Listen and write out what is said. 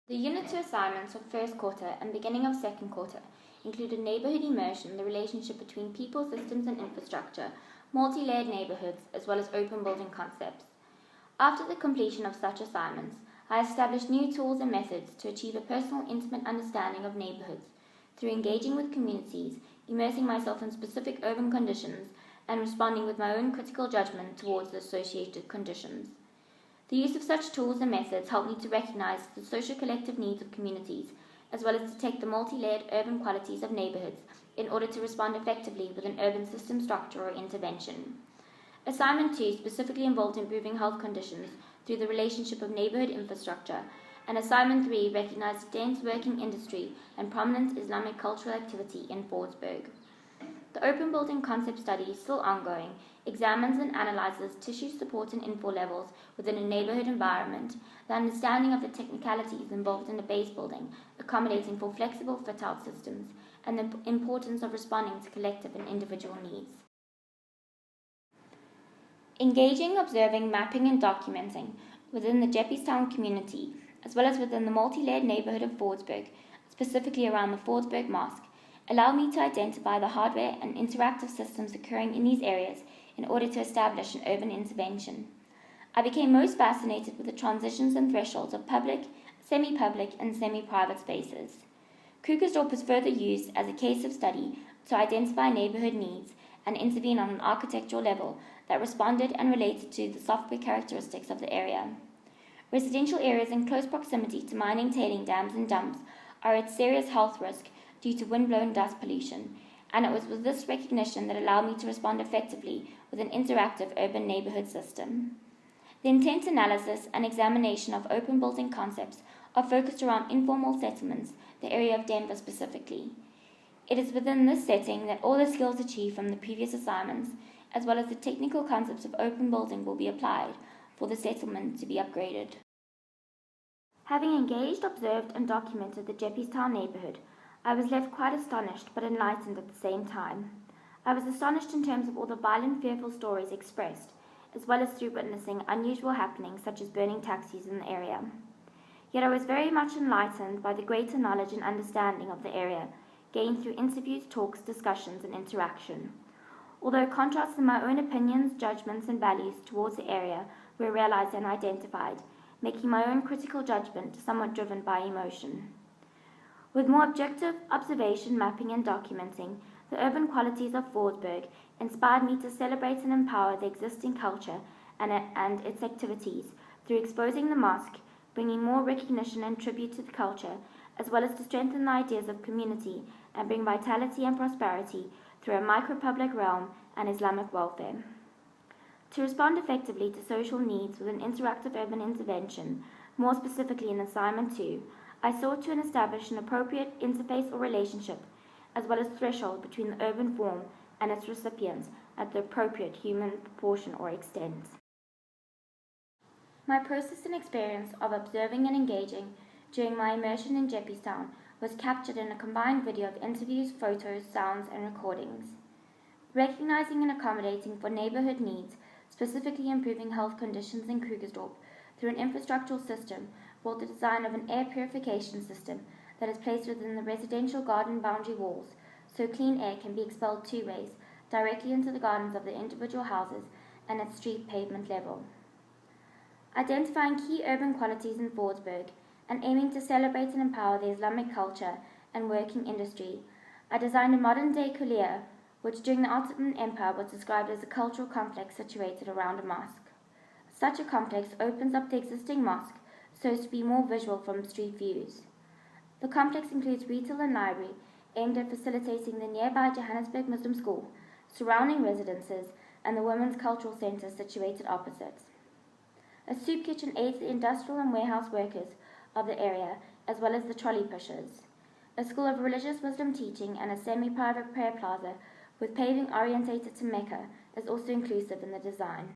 The Unit 2 assignments for first quarter and beginning of second quarter included neighborhood immersion, the relationship between people, systems, and infrastructure, multi-layered neighborhoods, as well as open building concepts. After the completion of such assignments, I established new tools and methods to achieve a personal, intimate understanding of neighborhoods through engaging with communities, immersing myself in specific urban conditions, and responding with my own critical judgment towards the associated conditions. The use of such tools and methods helped me to recognize the socio-collective needs of communities, as well as detect the multi-layered urban qualities of neighborhoods in order to respond effectively with an urban system structure or intervention. Assignment 2 specifically involved improving health conditions through the relationship of neighborhood infrastructure, and Assignment 3 recognized a dense working industry and prominent Islamic cultural activity in Fordsburg. The open building concept study, still ongoing, examines and analyzes tissue support and inflow levels within a neighborhood environment, the understanding of the technicalities involved in a base building, accommodating for flexible fit-out systems, and the importance of responding to collective and individual needs. Engaging, observing, mapping, and documenting within the Jeppystown community, as well as within the multi-layered neighborhood of Fordsburg, specifically around the Fordsburg Mosque, allowed me to identify the hardware and interactive systems occurring in these areas in order to establish an urban intervention. I became most fascinated with the transitions and thresholds of public, semi-public, and semi-private spaces. Krugersdorp was further used as a case of study to identify neighborhood needs and intervene on an architectural level that responded and related to the software characteristics of the area. Residential areas in close proximity to mining tailing dams and dumps are at serious health risk due to wind-blown dust pollution, and it was with this recognition that allowed me to respond effectively with an interactive urban neighborhood system. The intent analysis and examination of open building concepts are focused around informal settlements, the area of Denver specifically. It is within this setting that all the skills achieved from the previous assignments, as well as the technical concepts of open building, will be applied for the settlement to be upgraded. Having engaged, observed, and documented the Jeppystown neighborhood, I was left quite astonished but enlightened at the same time. I was astonished in terms of all the violent, fearful stories expressed, as well as through witnessing unusual happenings such as burning taxis in the area. Yet I was very much enlightened by the greater knowledge and understanding of the area, gained through interviews, talks, discussions, and interaction. Although contrasts in my own opinions, judgments, and values towards the area were realized and identified, making my own critical judgment somewhat driven by emotion. With more objective observation, mapping, and documenting, the urban qualities of Fordsburg inspired me to celebrate and empower the existing culture and its activities through exposing the mosque, bringing more recognition and tribute to the culture, as well as to strengthen the ideas of community and bring vitality and prosperity through a micro-public realm and Islamic welfare. To respond effectively to social needs with an interactive urban intervention, more specifically in Assignment 2, I sought to establish an appropriate interface or relationship, as well as threshold between the urban form and its recipients at the appropriate human proportion or extent. My process and experience of observing and engaging during my immersion in Jeppystown was captured in a combined video of interviews, photos, sounds, and recordings. Recognizing and accommodating for neighborhood needs, specifically improving health conditions in Krugersdorp through an infrastructural system, brought the design of an air purification system that is placed within the residential garden boundary walls, so clean air can be expelled 2 ways, directly into the gardens of the individual houses and at street pavement level. Identifying key urban qualities in Fordsburg and aiming to celebrate and empower the Islamic culture and working industry, I designed a modern-day kuliya, which during the Ottoman Empire was described as a cultural complex situated around a mosque. Such a complex opens up the existing mosque so as to be more visual from street views. The complex includes retail and library aimed at facilitating the nearby Johannesburg Muslim School, surrounding residences, and the Women's Cultural Center situated opposite. A soup kitchen aids the industrial and warehouse workers of the area, as well as the trolley pushers. A school of religious Muslim teaching and a semi-private prayer plaza with paving orientated to Mecca is also inclusive in the design.